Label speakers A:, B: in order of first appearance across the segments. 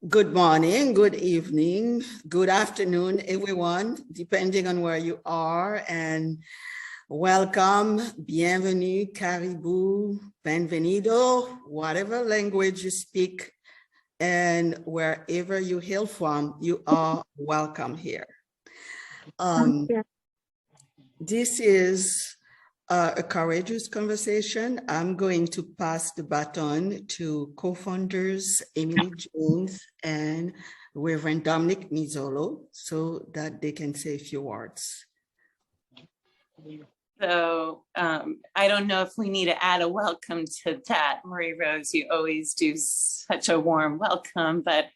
A: Good morning, good evening, good afternoon, everyone, depending on where you are, and welcome, bienvenue, caribou, benvenido, whatever language you speak, and wherever you hail from, you are welcome here. This is a courageous conversation. I'm going to pass the baton to co-founders Emily Jones and Reverend Dominic Mizolo so that they can say a few words.
B: So I don't know if we need to add a welcome to that. Marie Rose, you always do such a warm welcome, but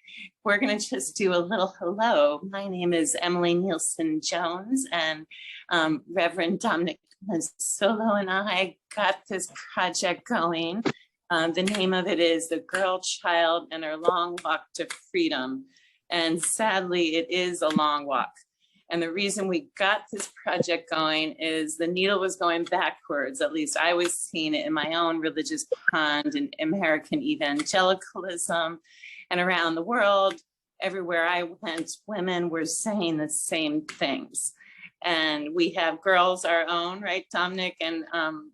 B: we're going to just do a little hello. My name is Emily Nielsen Jones, and Reverend Dominic Mizolo and I got this project going. The name of it is The Girl Child and Her Long Walk to Freedom. And sadly, it is a long walk. And the reason we got this project going is the needle was going backwards. At least I was seeing it in my own religious pond in American evangelicalism. And around the world, everywhere I went, women were saying the same things. And we have girls our own, right, Dominic? And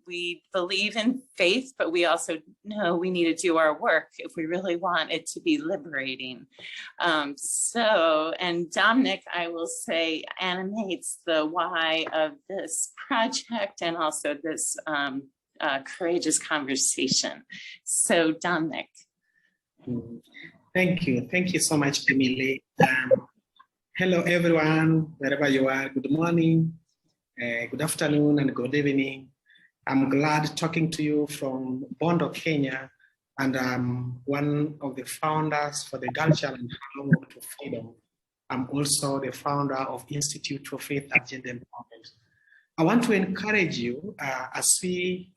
B: we believe in faith, but we also know we need to do our work if we really want it to be liberating. And Dominic, I will say, animates the why of this project and also this courageous conversation. So Dominic.
C: Thank you. Thank you so much, Emily. Hello, everyone, wherever you are. Good morning, good afternoon, and good evening. I'm glad talking to you from Bondo, Kenya, and I'm one of the founders for the Girl Child and Her Long Walk to Freedom. I'm also the founder of Institute for Faith and Gender Empowerment. I want to encourage you as we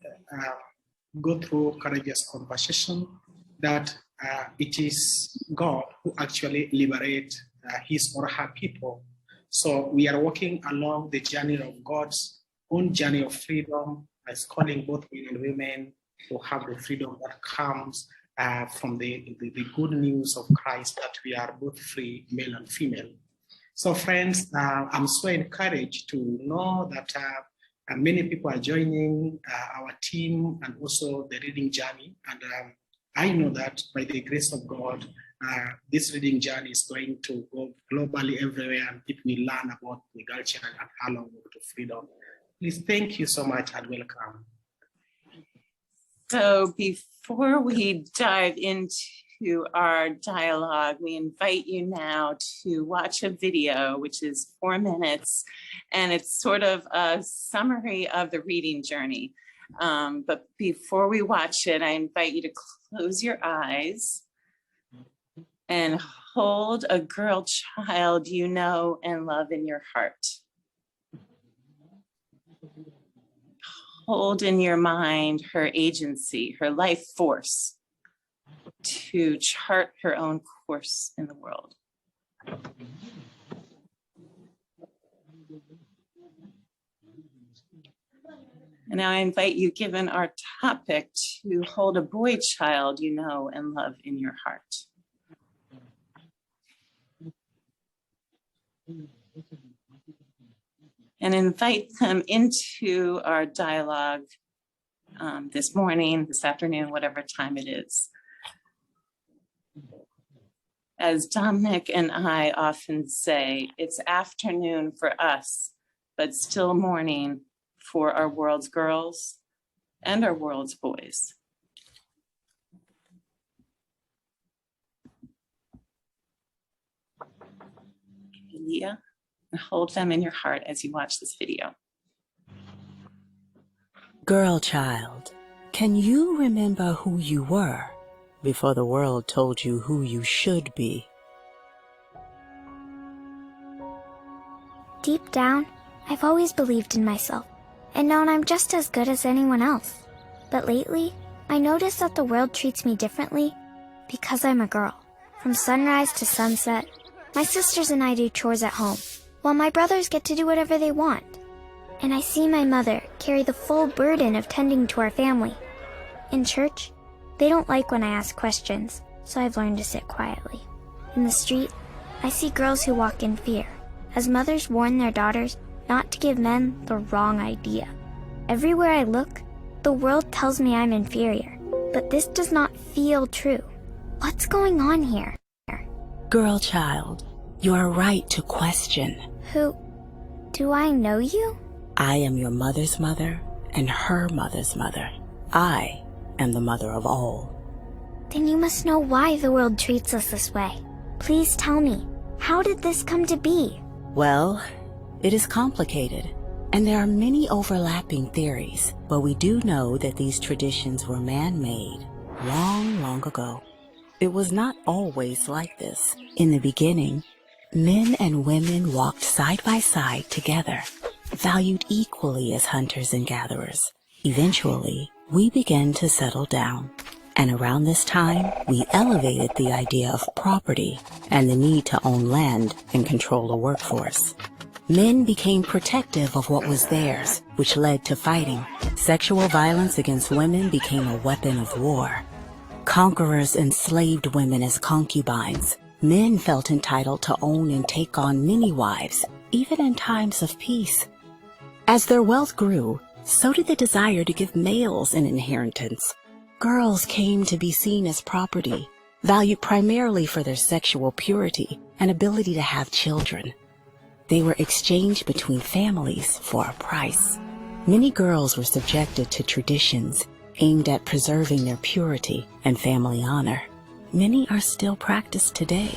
C: go through courageous conversation that it is God who actually liberates his or her people. So we are walking along the journey of God's own journey of freedom, as calling both men and women to have the freedom that comes from the good news of Christ, that we are both free, male and female. So friends, I'm so encouraged to know that many people are joining our team and also the reading journey. And I know that by the grace of God, this reading journey is going to go globally everywhere, and if we learn about the Girl Child and Her Long Walk to Freedom. Please, thank you so much and welcome.
B: So before we dive into our dialogue, we invite you now to watch a video, which is 4 minutes, and it's sort of a summary of the reading journey. But before we watch it, I invite you to close your eyes and hold a girl child you know and love in your heart. Hold in your mind her agency, her life force to chart her own course in the world. And now I invite you, given our topic, to hold a boy child you know and love in your heart. And invite them into our dialogue this morning, this afternoon, whatever time it is. As Dominic and I often say, it's afternoon for us, but still morning for our world's girls and our world's boys. Leah, hold them in your heart as you watch this video.
D: Girl child, can you remember who you were before the world told you who you should be?
E: Deep down, I've always believed in myself and known I'm just as good as anyone else. But lately, I notice that the world treats me differently because I'm a girl. From sunrise to sunset, my sisters and I do chores at home, while my brothers get to do whatever they want. And I see my mother carry the full burden of tending to our family. In church, They don't like when I ask questions, so I've learned to sit quietly. In the street, I see girls who walk in fear, as mothers warn their daughters not to give men the wrong idea. Everywhere I look, the world tells me I'm inferior, but this does not feel true. What's going on here?
D: Girl child, you are right to question.
E: Do I know you?
D: I am your mother's mother and her mother's mother. I am the mother of all.
E: Then you must know why the world treats us this way. Please tell me, how did this come to be?
D: Well, it is complicated, and there are many overlapping theories, but we do know that these traditions were man-made long, long ago. It was not always like this. In the beginning, men and women walked side by side together, valued equally as hunters and gatherers. Eventually, we began to settle down. And around this time, we elevated the idea of property and the need to own land and control a workforce. Men became protective of what was theirs, which led to fighting. Sexual violence against women became a weapon of war. Conquerors enslaved women as concubines. Men felt entitled to own and take on many wives, even in times of peace. As their wealth grew, so did the desire to give males an inheritance. Girls came to be seen as property, valued primarily for their sexual purity and ability to have children. They were exchanged between families for a price. Many girls were subjected to traditions aimed at preserving their purity and family honor. Many are still practiced today.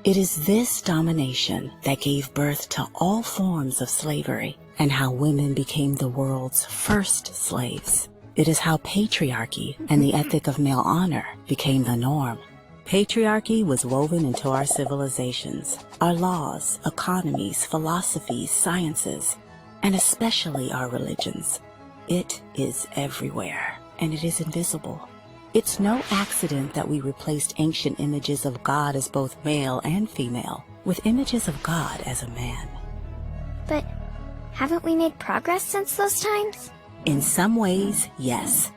D: It is this domination that gave birth to all forms of slavery and how women became the world's first slaves. It is how patriarchy and the ethic of male honor became the norm. Patriarchy was woven into our civilizations, our laws, economies, philosophies, sciences, and especially our religions. It is everywhere, and it is invisible. It's no accident that we replaced ancient images of God as both male and female with images of God as a man.
E: But haven't we made progress since those times?
D: In some ways, yes.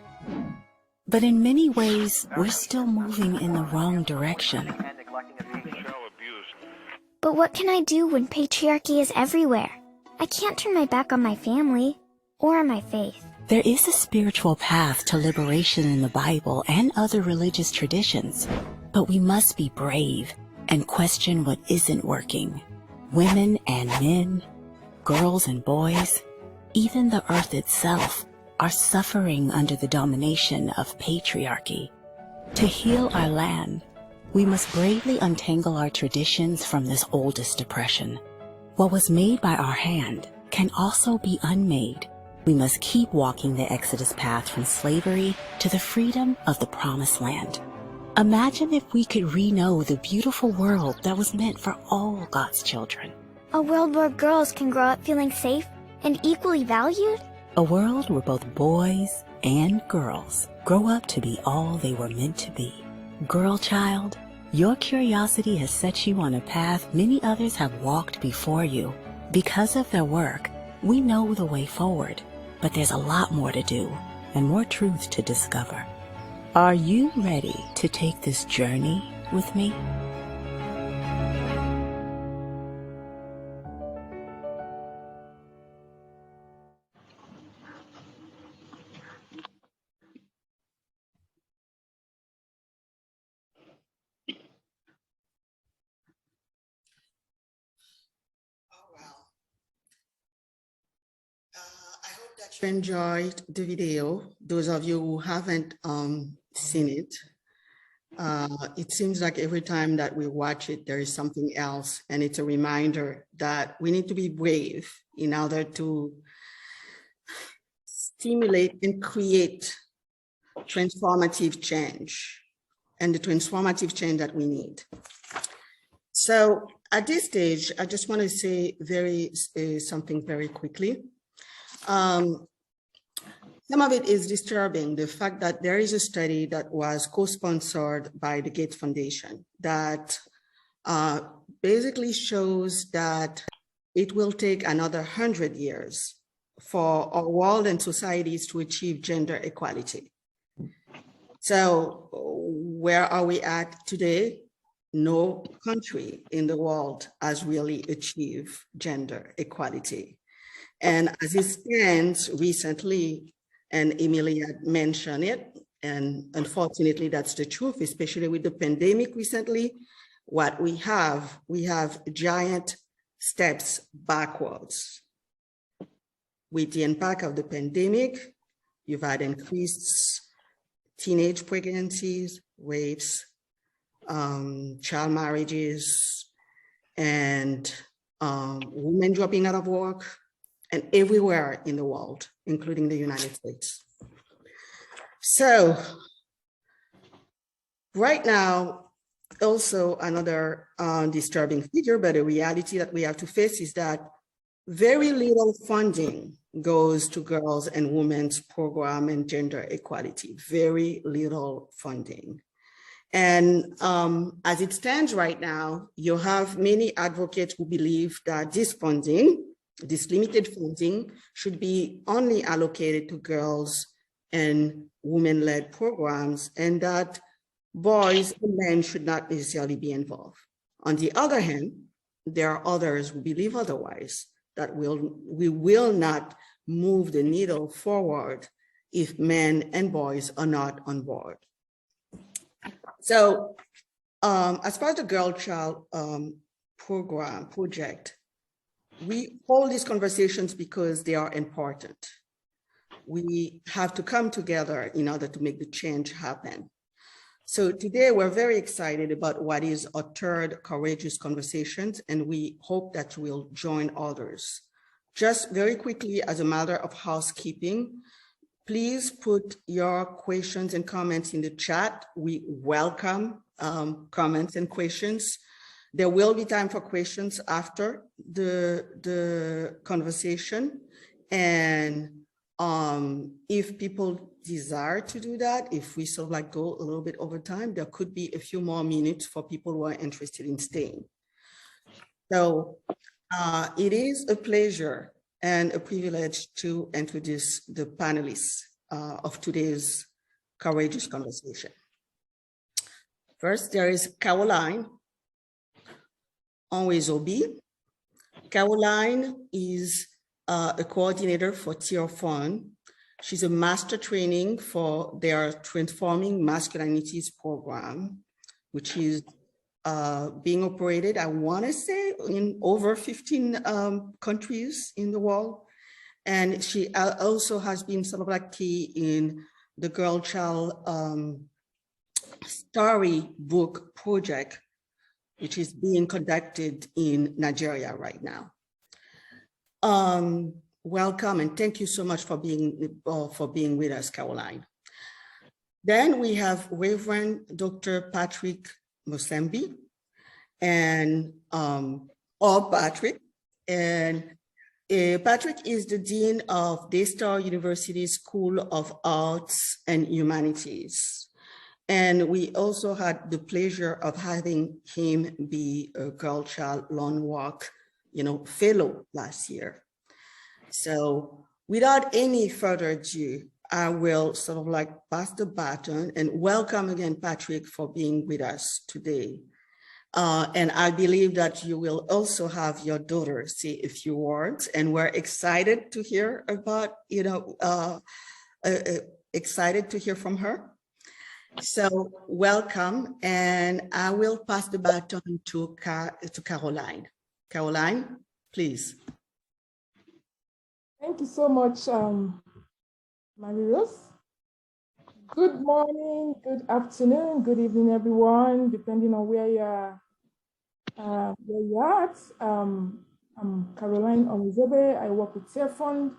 D: But in many ways, we're still moving in the wrong direction.
E: But what can I do when patriarchy is everywhere? I can't turn my back on my family or my faith.
D: There is a spiritual path to liberation in the Bible and other religious traditions, but we must be brave and question what isn't working. Women and men, girls and boys, even the earth itself are suffering under the domination of patriarchy. To heal our land, we must bravely untangle our traditions from this oldest oppression. What was made by our hand can also be unmade. We must keep walking the Exodus path from slavery to the freedom of the Promised Land. Imagine if we could re-know the beautiful world that was meant for all God's children.
E: A world where girls can grow up feeling safe and equally valued?
D: A world where both boys and girls grow up to be all they were meant to be. Girl child, your curiosity has set you on a path many others have walked before you. Because of their work, we know the way forward, but there's a lot more to do and more truth to discover. Are you ready to take this journey with me?
A: I hope that you enjoyed the video. Those of you who haven't seen it, it seems like every time that we watch it, there is something else. And it's a reminder that we need to be brave in order to stimulate and create transformative change and the transformative change that we need. So at this stage, I just want to say something very quickly. Some of it is disturbing, the fact that there is a study that was co-sponsored by the Gates Foundation that basically shows that it will take another 100 years for our world and societies to achieve gender equality. So where are we at today? No country in the world has really achieved gender equality. And as it stands recently, and Emilia mentioned it, and unfortunately that's the truth, especially with the pandemic recently, what we have giant steps backwards. With the impact of the pandemic, you've had increased teenage pregnancies, rapes, child marriages, and women dropping out of work, and everywhere in the world, including the United States. So right now, also another disturbing figure, but a reality that we have to face is that very little funding goes to girls and women's program and gender equality, very little funding. And as it stands right now, you have many advocates who believe that this funding, this limited funding, should be only allocated to girls and women-led programs, and that boys and men should not necessarily be involved. On the other hand, there are others who believe otherwise, that we will not move the needle forward if men and boys are not on board. So as far as the Girl Child project, we hold these conversations because they are important. We have to come together in order to make the change happen. So today we're very excited about what is our third Courageous Conversations, and we hope that you will join others. Just very quickly, as a matter of housekeeping, please put your questions and comments in the chat. We welcome comments and questions. There will be time for questions after the conversation. And if people desire to do that, if we sort of like go a little bit over time, there could be a few more minutes for people who are interested in staying. So it is a pleasure and a privilege to introduce the panelists of today's Courageous Conversation. First, there is Caroline Onwuezobe. Caroline is a coordinator for Tearfund. She's a master training for their Transforming Masculinities program, which is being operated, I want to say, in over 15 countries in the world. And she also has been sort of like key in the Girl Child storybook project, which is being conducted in Nigeria right now. Welcome, and thank you so much for being with us, Caroline. Then we have Reverend Dr. Patrick Musembi, and Patrick, and Patrick is the Dean of Daystar University School of Arts and Humanities. And we also had the pleasure of having him be a Girl Child Long Walk, fellow last year. So without any further ado, I will sort of like pass the baton and welcome again, Patrick, for being with us today. And I believe that you will also have your daughter say a few words, and we're excited to hear about, excited to hear from her. So welcome, and I will pass the baton to Caroline. Caroline, please.
F: Thank you so much, Marie-Rose. Good morning, good afternoon, good evening, everyone, depending on where you're at. I'm Caroline Onwuezobe. I work with Tearfund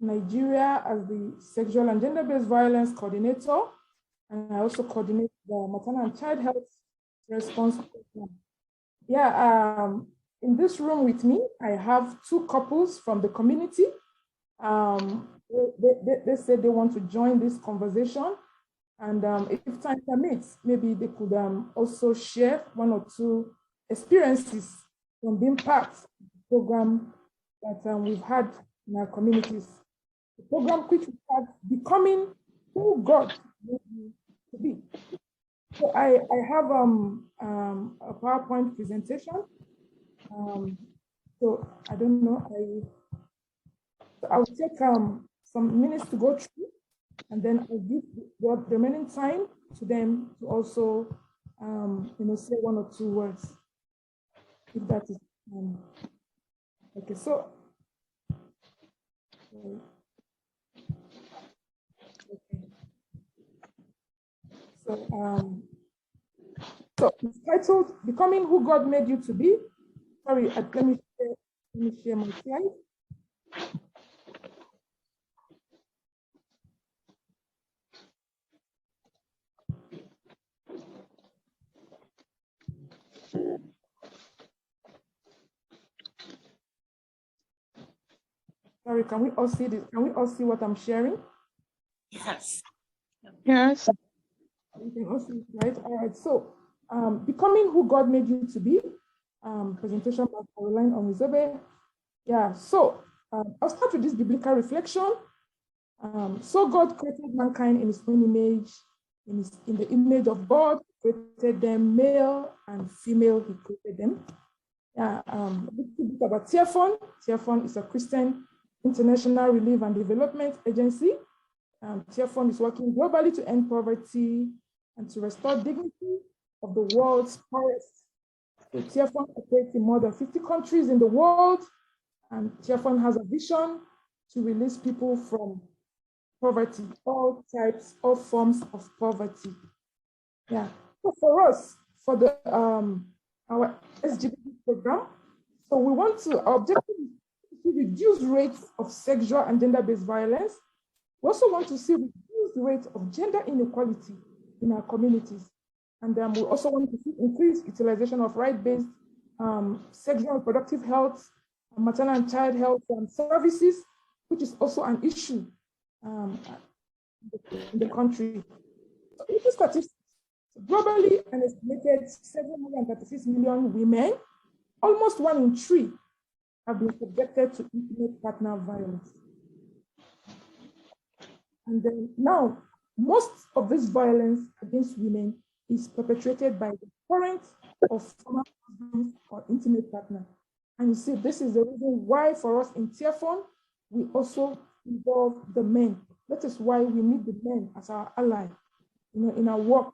F: Nigeria as the Sexual and Gender-Based Violence Coordinator, and I also coordinate the Maternal and Child Health Response Program. Yeah, in this room with me, I have two couples from the community. They said they want to join this conversation, and if time permits, maybe they could also share one or two experiences from the impact of the program that we've had in our communities. The program which we had, Becoming Who God Made You to be. So I have a PowerPoint presentation. So I don't know, I'll take some minutes to go through, and then I'll give the remaining time to them to also say one or two words, if that is okay. So so it's titled "Becoming Who God Made You to Be." Sorry, let me share my slide. Sorry, can we all see this? Can we all see what I'm sharing?
B: Yes.
G: Yes.
F: You can all see it, right? All right. So, Becoming Who God Made You to Be, presentation by Caroline Onwuezobe. Yeah. So, I'll start with this biblical reflection. So God created mankind in His own image, in the image of God, created them, male and female. He created them. Yeah. A little bit about Tearfund. Tearfund is a Christian international relief and development agency. Tearfund is working globally to end poverty and to restore dignity of the world's poorest. So Tearfund operates in more than 50 countries in the world, and Tearfund has a vision to release people from poverty, all types, all forms of poverty. Yeah. So for us, for the our SGBD program, so we want to, our objective is to reduce rates of sexual and gender-based violence. We also want to see reduced rates of gender inequality in our communities. And then we also want to see increased utilization of right-based sexual and reproductive health, maternal and child health services, which is also an issue in the country. So with the statistics, globally, an estimated 736 million women, almost 1 in 3, have been subjected to intimate partner violence. And then now, most of this violence against women is perpetrated by the parent or former husband or intimate partner. And you see, this is the reason why for us in Tearfund, we also involve the men. That is why we need the men as our ally, in our work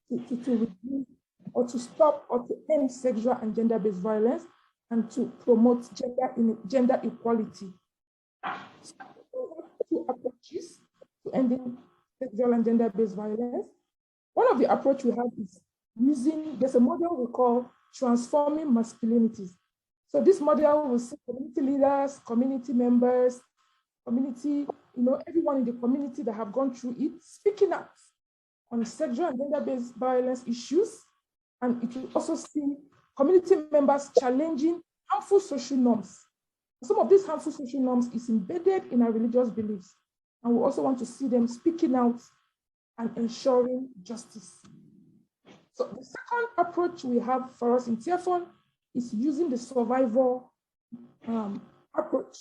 F: to reduce or to stop or to end sexual and gender-based violence and to promote gender equality. So we have 2 approaches to ending sexual and gender-based violence. One of the approach we have is there's a model we call transforming masculinities. So this model will see community leaders, community members, everyone in the community that have gone through it, speaking out on sexual and gender-based violence issues. And it will also see community members challenging harmful social norms. Some of these harmful social norms is embedded in our religious beliefs. And we also want to see them speaking out and ensuring justice. So the second approach we have for us in Tearfund is using the survival approach.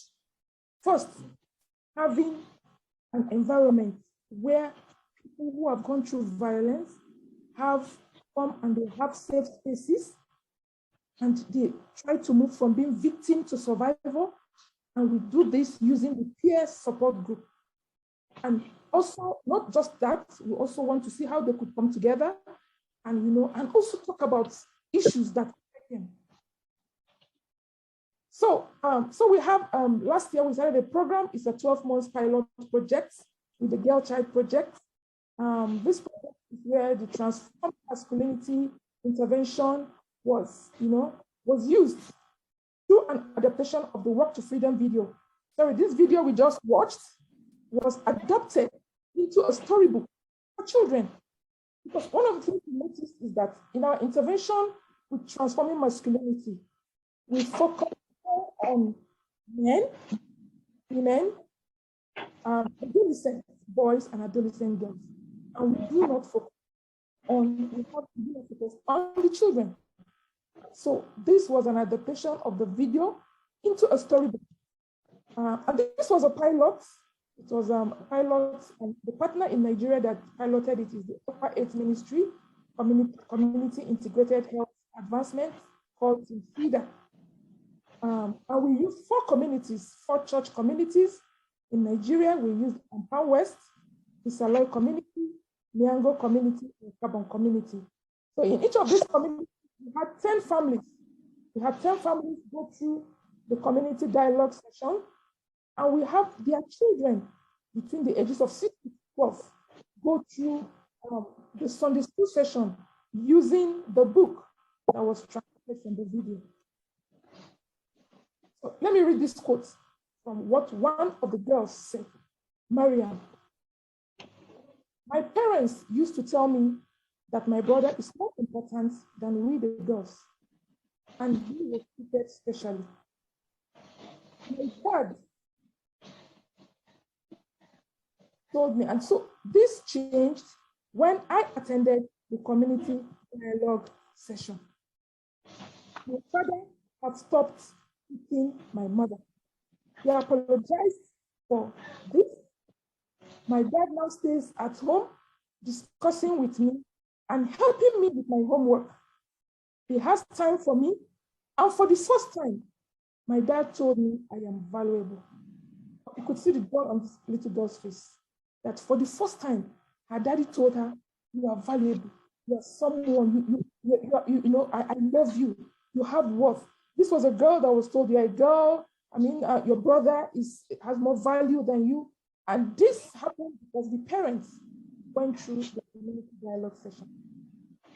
F: First, having an environment where people who have gone through violence have come and they have safe spaces, and they try to move from being victim to survival. And we do this using the peer support group. And also, not just that, we also want to see how they could come together and, and also talk about issues that affect them. So we have, last year we started a program. It's a 12-month pilot project with the Girl Child Project. This project is where the transformed masculinity intervention was used through an adaptation of the Work to Freedom video. Sorry, this video we just watched was adapted into a storybook for children. Because one of the things we noticed is that in our intervention with transforming masculinity, we focus on men, women, adolescent boys and adolescent girls. And we do not focus on the children. So this was an adaptation of the video into a storybook. And this was a pilot It was a pilot, and the partner in Nigeria that piloted it is the Upper Eighth Ministry, Community Integrated Health Advancement, called FIDA. And we used 4 communities, 4 church communities. In Nigeria, we used Ampan West, Isaloy community, Miango community, and Kabon community. So in each of these communities, we had 10 families. We had 10 families go through the community dialogue session, and we have their children between the ages of 6 to 12 go through the Sunday school session using the book that was translated from the video. So let me read this quote from what one of the girls said. Mariam, my parents used to tell me that my brother is more important than we the girls, and he was treated specially. My dad told me, and so this changed when I attended the community dialogue session. My father had stopped hitting my mother. He apologized for this. My dad now stays at home discussing with me and helping me with my homework. He has time for me, and for the first time, my dad told me I am valuable. You could see the joy on this little girl's face, that for the first time, her daddy told her, you are valuable, you are someone, you know, I love you, you have worth. This was a girl that was told, you're a girl, your brother has more value than you. And this happened because the parents went through the community dialogue session.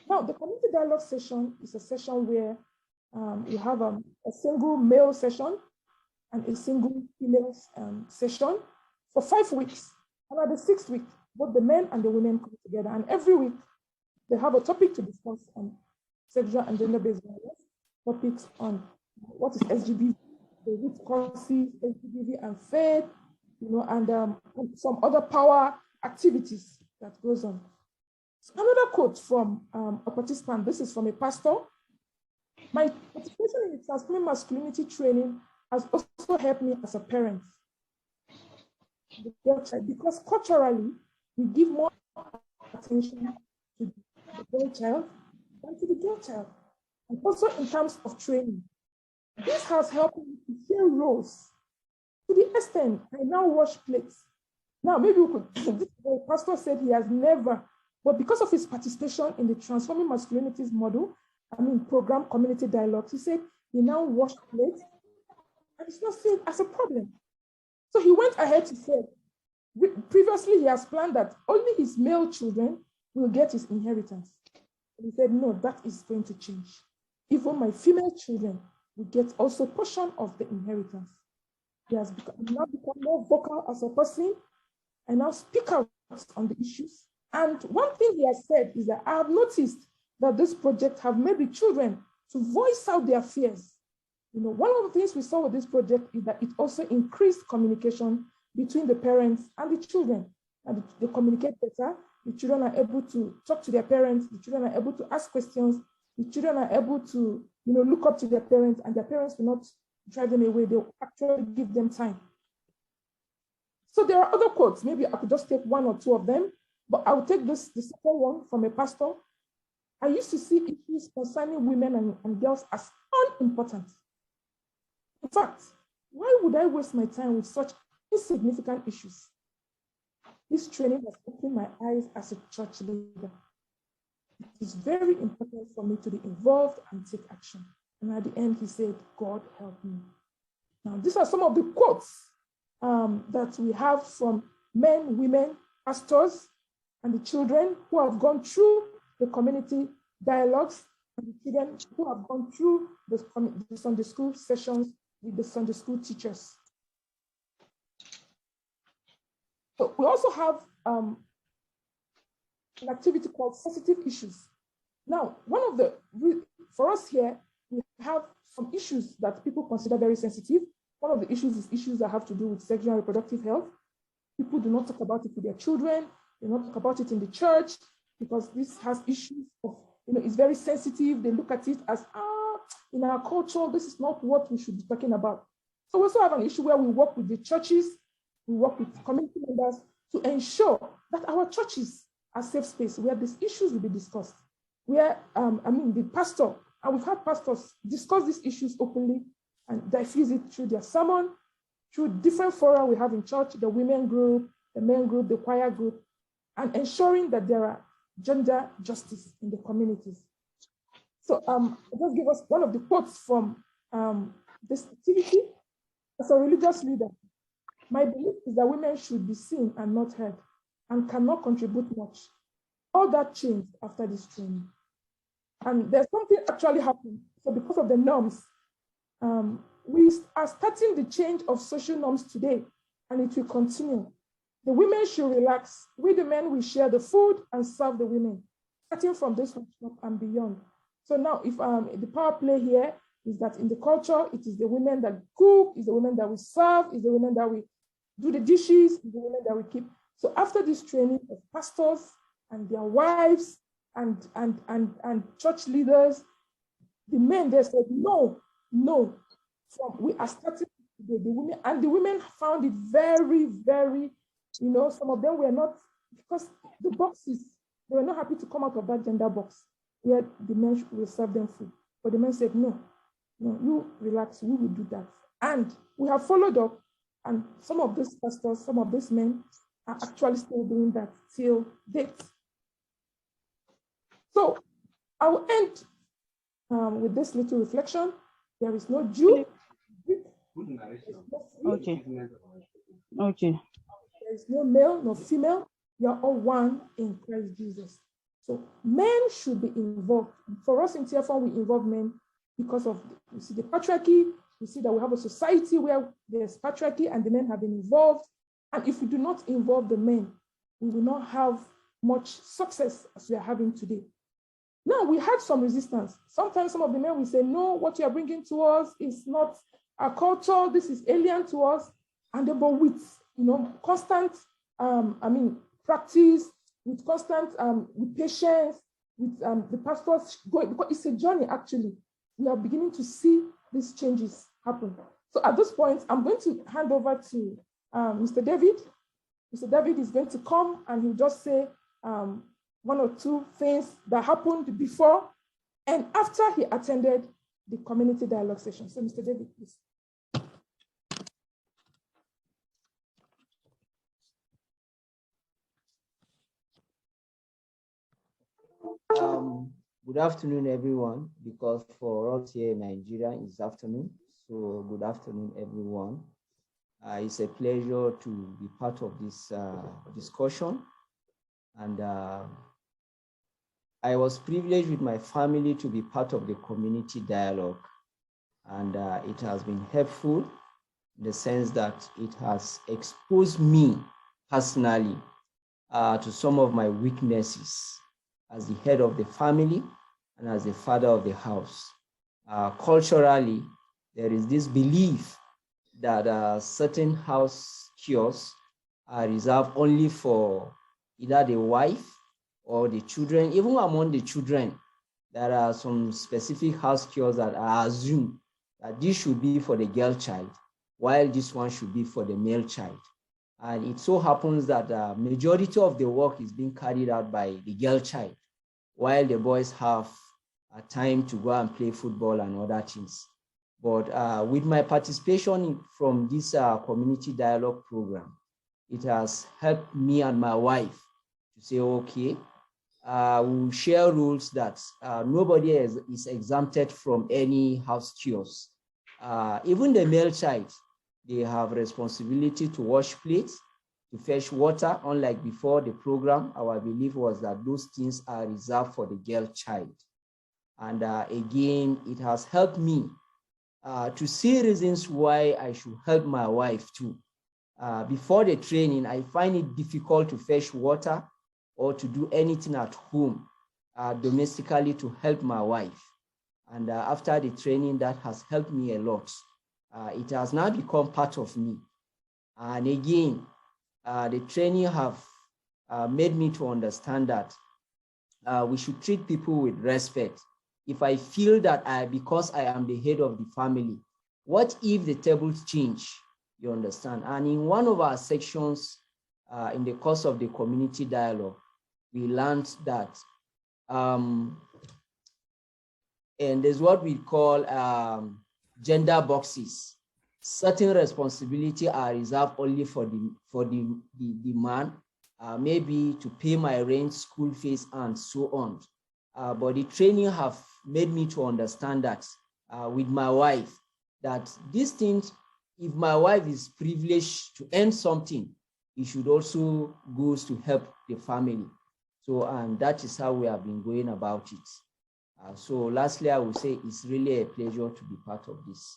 F: Now, the community dialogue session is a session where you have a single male session and a single female session for 5 weeks. And at the 6th week, both the men and the women come together. And every week, they have a topic to discuss on sexual and gender-based violence, topics on what is SGB, the root causes, SGBV and faith, you know, and some other power activities that goes on. Another quote from a participant, this is from a pastor. My participation in the transforming masculinity training has also helped me as a parent. Because culturally, we give more attention to the boy child than to the girl child. And also in terms of training. This has helped me to share roles to the extent I now wash plates. Now, maybe we could, the pastor said he has never, but because of his participation in the Transforming Masculinities model, program community dialogue, he said he now washes plates and it's not seen as a problem. So he went ahead to say, previously he has planned that only his male children will get his inheritance. And he said, no, that is going to change. Even my female children will get also a portion of the inheritance. He has now become more vocal as a person and now speak out on the issues. And one thing he has said is that I have noticed that this project have made the children to voice out their fears. You know, one of the things we saw with this project is that it also increased communication between the parents and the children. And they communicate better. The children are able to talk to their parents. The children are able to ask questions. The children are able to, look up to their parents, and their parents will not drive them away. They'll actually give them time. So there are other quotes. Maybe I could just take one or two of them, but I'll take the second one from a pastor. I used to see issues concerning women and girls as unimportant. In fact, why would I waste my time with such insignificant issues? This training has opened my eyes as a church leader. It is very important for me to be involved and take action. And at the end, he said, God help me. Now, these are some of the quotes that we have from men, women, pastors, and the children who have gone through the community dialogues, and the children who have gone through the Sunday school sessions with the Sunday school teachers. So we also have an activity called sensitive issues. Now, for us here, we have some issues that people consider very sensitive. One of the issues is issues that have to do with sexual and reproductive health. People do not talk about it with their children. They do not talk about it in the church because this has issues of, it's very sensitive. They look at it as, in our culture, this is not what we should be talking about. So we also have an issue where we work with the churches We work with community members to ensure that our churches are safe space where these issues will be discussed. Where, the pastor, and we've had pastors discuss these issues openly and diffuse it through their sermon, through different fora we have in church, the women group, the men group, the choir group, and ensuring that there are gender justice in the communities. So I'll just give us one of the quotes from this activity. As a religious leader, my belief is that women should be seen and not heard and cannot contribute much. All that changed after this training. And there's something actually happened. So because of the norms, we are starting the change of social norms today, and it will continue. The women should relax. We, the men, will share the food and serve the women, starting from this workshop and beyond. So now, if the power play here is that in the culture, it is the women that cook, is the women that we serve, is the women that we do the dishes, is the women that we keep. So after this training of pastors and their wives and church leaders, the men, they said, no. We are starting the women, and the women found it very, very, some of them were not, because the boxes, they were not happy to come out of that gender box where the men will serve them food. But the men said, no, you relax, we will do that. And we have followed up, and some of these pastors, some of these men are actually still doing that till date. So I will end with this little reflection. There is no Jew.
G: Okay.
F: There is no male, no female. You are all one in Christ Jesus. So men should be involved. For us in Tearfund, we involve men because of, we see the patriarchy. We see that we have a society where there's patriarchy and the men have been involved. And if we do not involve the men, we will not have much success as we are having today. Now, we had some resistance. Sometimes some of the men will say, no, what you are bringing to us is not our culture. This is alien to us. And then, but with, constant, practice, with constant, with patience, with the pastors going, because it's a journey, actually. We are beginning to see these changes happen. So at this point, I'm going to hand over to Mr. David. Mr. David is going to come and he'll just say one or two things that happened before and after he attended the community dialogue session. So Mr. David, please.
H: Good afternoon, everyone, because for us here in Nigeria, it's afternoon. So good afternoon, everyone. It's a pleasure to be part of this discussion. And I was privileged with my family to be part of the community dialogue. And it has been helpful in the sense that it has exposed me personally to some of my weaknesses as the head of the family and as the father of the house. Culturally, there is this belief that certain house chores are reserved only for either the wife or the children. Even among the children, there are some specific house chores that are assumed that this should be for the girl child, while this one should be for the male child. And it so happens that the majority of the work is being carried out by the girl child, while the boys have time to go and play football and other things. But with my participation from this community dialogue program, it has helped me and my wife to say, okay, we'll share rules that nobody is exempted from any house chores. Even the male child, they have responsibility to wash plates, to fetch water. Unlike before the program, our belief was that those things are reserved for the girl child. And again, it has helped me to see reasons why I should help my wife too. Before the training, I find it difficult to fetch water or to do anything at home domestically to help my wife. And after the training, that has helped me a lot. It has now become part of me. And again, the training have made me to understand that we should treat people with respect. If I feel that because I am the head of the family, what if the tables change? you understand. And in one of our sections, in the course of the community dialogue, we learned that, and there's what we call gender boxes. Certain responsibility are reserved only for the man, maybe to pay my rent, school fees, and so on. But the training have made me to understand that with my wife, that these things, if my wife is privileged to earn something, it should also go to help the family. So, and that is how we have been going about it. So lastly, I would say it's really a pleasure to be part of this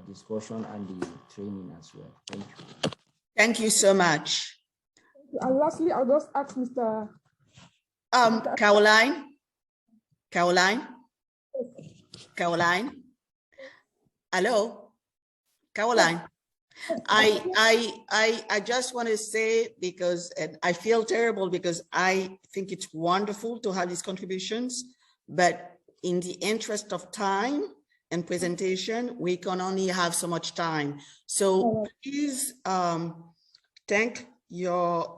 H: discussion and the training as well. Thank you.
A: Thank you so much.
F: And lastly, I'll just ask Mr.
A: Caroline. Hello, Caroline. I just want to say, because, and I feel terrible because I think it's wonderful to have these contributions, but in the interest of time and presentation, we can only have so much time. So please thank your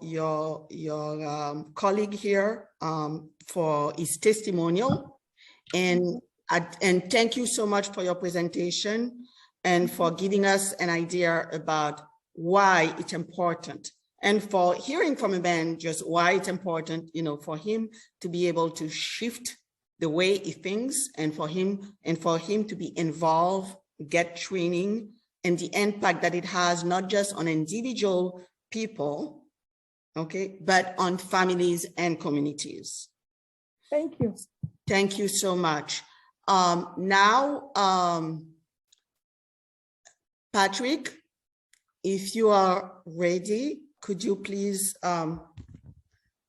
A: colleague here for his testimonial, and thank you so much for your presentation and for giving us an idea about why it's important, and for hearing from a man just why it's important, you know, for him to be able to shift the way he thinks, and for him to be involved, get training, and the impact that it has not just on individual people, okay, but on families and communities.
F: Thank you.
A: Thank you so much. Now, Patrick, if you are ready, could you please,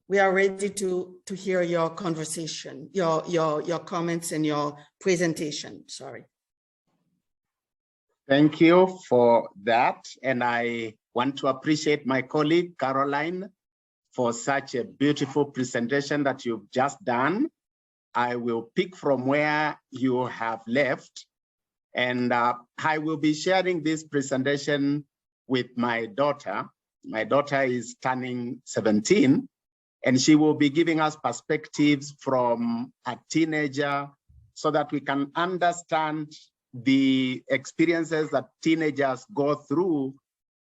A: we are ready to hear your conversation, your comments and your presentation, sorry.
G: Thank you for that. And I want to appreciate my colleague, Caroline, for such a beautiful presentation that you've just done. I will pick from where you have left, and I will be sharing this presentation with my daughter. My daughter is turning 17, and she will be giving us perspectives from a teenager so that we can understand the experiences that teenagers go through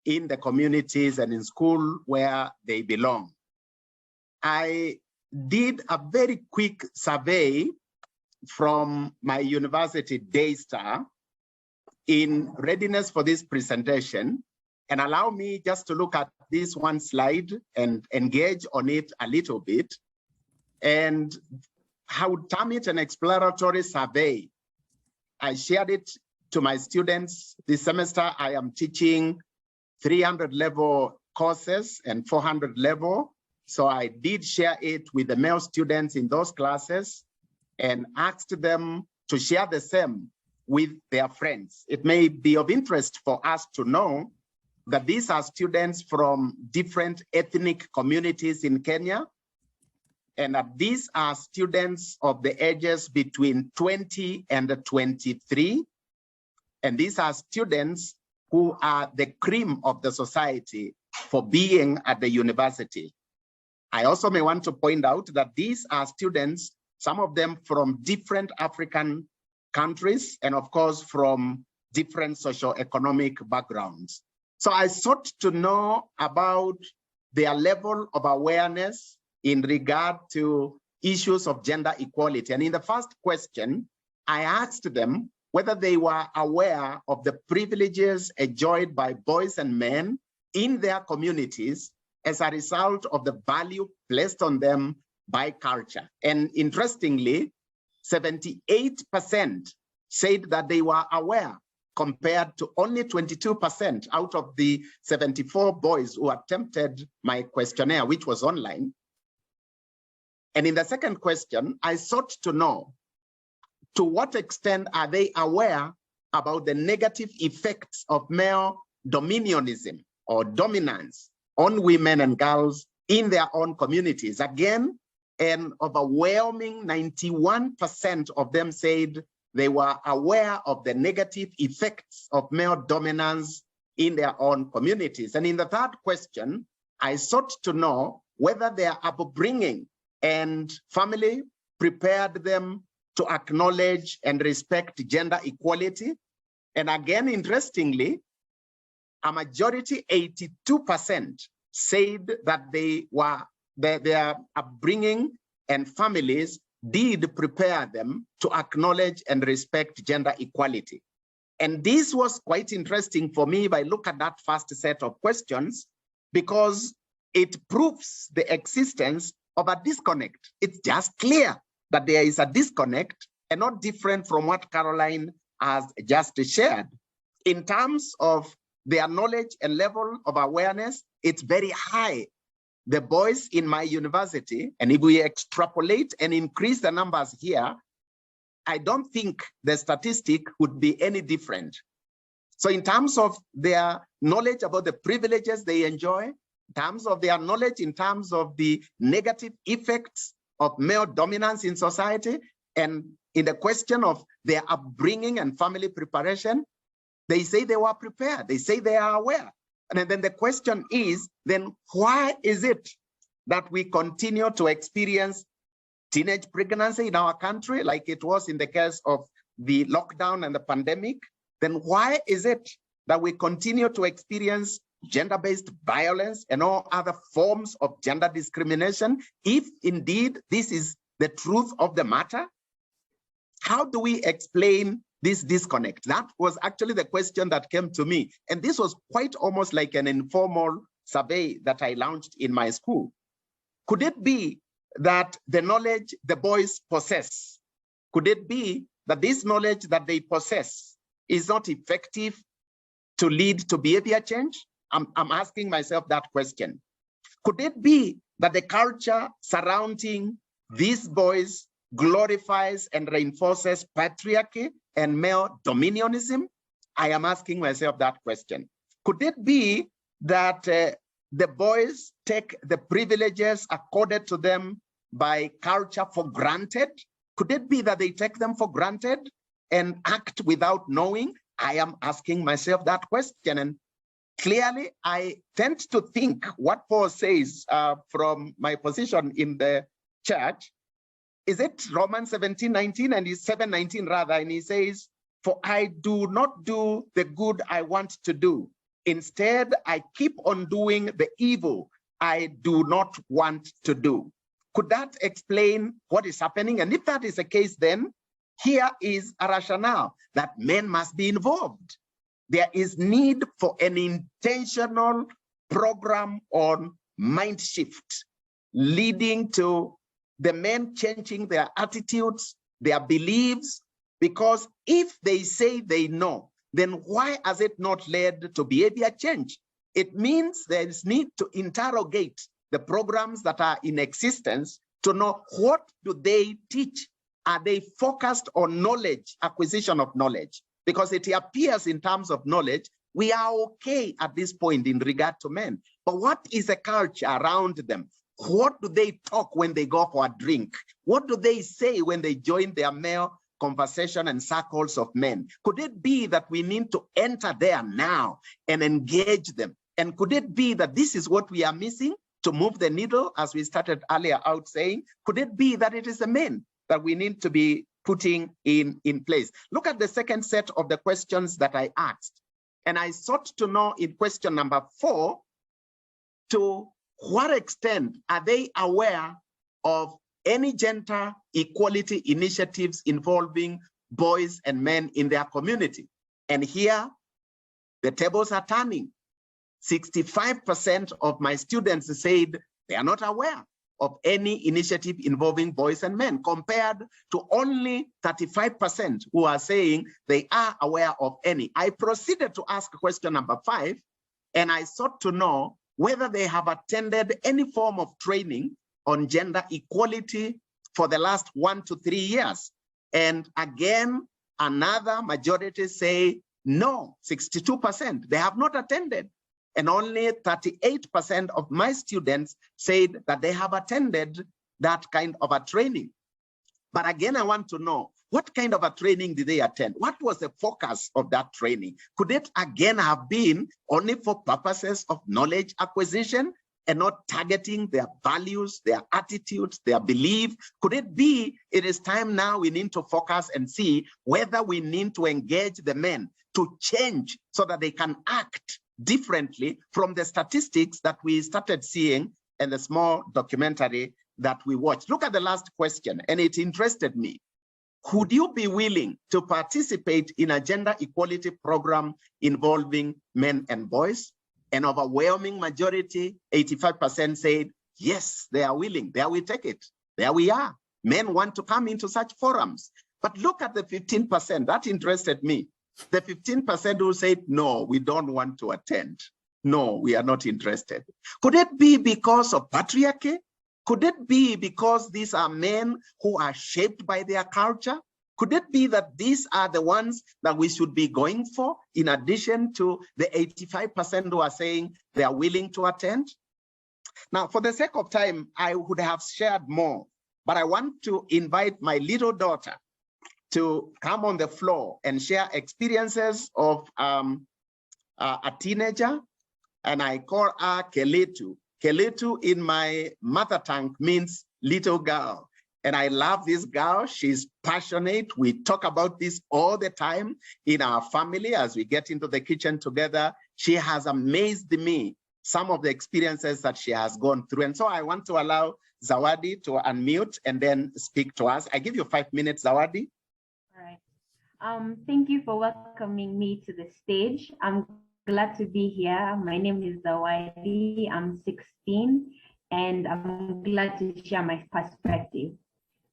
G: in the communities and in school where they belong. I did a very quick survey from my university Daystar in readiness for this presentation, and allow me just to look at this one slide and engage on it a little bit. And I would term it an exploratory survey. I shared it to my students. This semester, I am teaching 300 level courses and 400 level. So I did share it with the male students in those classes and asked them to share the same with their friends. It may be of interest for us to know that these are students from different ethnic communities in Kenya, and that these are students of the ages between 20 and 23. And these are students who are the cream of the society for being at the university. I also may want to point out that these are students, some of them from different African countries, and of course from different socioeconomic backgrounds. So I sought to know about their level of awareness in regard to issues of gender equality. And in the first question, I asked them whether they were aware of the privileges enjoyed by boys and men in their communities as a result of the value placed on them by culture. And interestingly, 78% said that they were aware, compared to only 22% out of the 74 boys who attempted my questionnaire, which was online. And in the second question, I sought to know to what extent are they aware about the negative effects of male dominionism or dominance on women and girls in their own communities. Again, an overwhelming 91% of them said they were aware of the negative effects of male dominance in their own communities. And in the third question, I sought to know whether their upbringing and family prepared them to acknowledge and respect gender equality. And again, interestingly, a majority, 82%, said that their upbringing and families did prepare them to acknowledge and respect gender equality. And this was quite interesting for me if I look at that first set of questions, because it proves the existence of a disconnect. It's just clear that there is a disconnect, and not different from what Caroline has just shared. In terms of their knowledge and level of awareness, it's very high. The boys in my university, and if we extrapolate and increase the numbers here, I don't think the statistic would be any different. So in terms of their knowledge about the privileges they enjoy, in terms of their knowledge, in terms of the negative effects of male dominance in society, and in the question of their upbringing and family preparation, they say they were prepared. They say they are aware. And then the question is, then why is it that we continue to experience teenage pregnancy in our country, like it was in the case of the lockdown and the pandemic? Then why is it that we continue to experience gender-based violence and all other forms of gender discrimination, if indeed this is the truth of the matter? How do we explain this disconnect? That was actually the question that came to me. And this was quite almost like an informal survey that I launched in my school. Could it be that the knowledge the boys possess, could it be that this knowledge that they possess is not effective to lead to behavior change? I'm asking myself that question. Could it be that the culture surrounding these boys glorifies and reinforces patriarchy and male dominionism? I am asking myself that question. Could it be that the boys take the privileges accorded to them by culture for granted? Could it be that they take them for granted and act without knowing? I am asking myself that question. And clearly, I tend to think what Paul says from my position in the church. Is it Romans 17:19 and he's 7:19 rather, and he says, "For I do not do the good I want to do. Instead, I keep on doing the evil I do not want to do." Could that explain what is happening? And if that is the case, then here is a rationale that men must be involved. There is need for an intentional program on mind shift, leading to the men changing their attitudes, their beliefs, because if they say they know, then why has it not led to behavior change? It means there is need to interrogate the programs that are in existence to know, what do they teach? Are they focused on knowledge, acquisition of knowledge? Because it appears in terms of knowledge, we are okay at this point in regard to men. But what is the culture around them? What do they talk when they go for a drink? What do they say when they join their male conversation and circles of men? Could it be that we need to enter there now and engage them? And could it be that this is what we are missing to move the needle, as we started earlier out saying? Could it be that it is the men that we need to be putting in place? Look at the second set of the questions that I asked. And I sought to know in question number 4, to what extent are they aware of any gender equality initiatives involving boys and men in their community? And here, the tables are turning. 65% of my students said they are not aware of any initiative involving boys and men, compared to only 35% who are saying they are aware of any. I proceeded to ask question number 5, and I sought to know whether they have attended any form of training on gender equality for the last 1 to 3 years. And again, another majority say no, 62%. They have not attended. And only 38% of my students said that they have attended that kind of a training. But again, I want to know, What kind of a training did they attend? What was the focus of that training? Could it again have been only for purposes of knowledge acquisition and not targeting their values, their attitudes, their belief? Could it be it is time now we need to focus and see whether we need to engage the men to change so that they can act differently from the statistics that we started seeing in the small documentary that we watched? Look at the last question, and it interested me. Could you be willing to participate in a gender equality program involving men and boys? An overwhelming majority, 85%, said, yes, they are willing. There we take it. There we are. Men want to come into such forums. But look at the 15%. That interested me. The 15% who said, no, we don't want to attend. No, we are not interested. Could it be because of patriarchy? Could it be because these are men who are shaped by their culture? Could it be that these are the ones that we should be going for, in addition to the 85% who are saying they are willing to attend? Now, for the sake of time, I would have shared more, but I want to invite my little daughter to come on the floor and share experiences of a teenager, and I call her Keletu. Keletu in my mother tongue means little girl. And I love this girl. She's passionate. We talk about this all the time in our family as we get into the kitchen together. She has amazed me, some of the experiences that she has gone through. And so I want to allow Zawadi to unmute and then speak to us. I give you 5 minutes, Zawadi.
I: All right. Thank you for welcoming me to the stage. I'm glad to be here. My name is Zawadi. I'm 16, and I'm glad to share my perspective.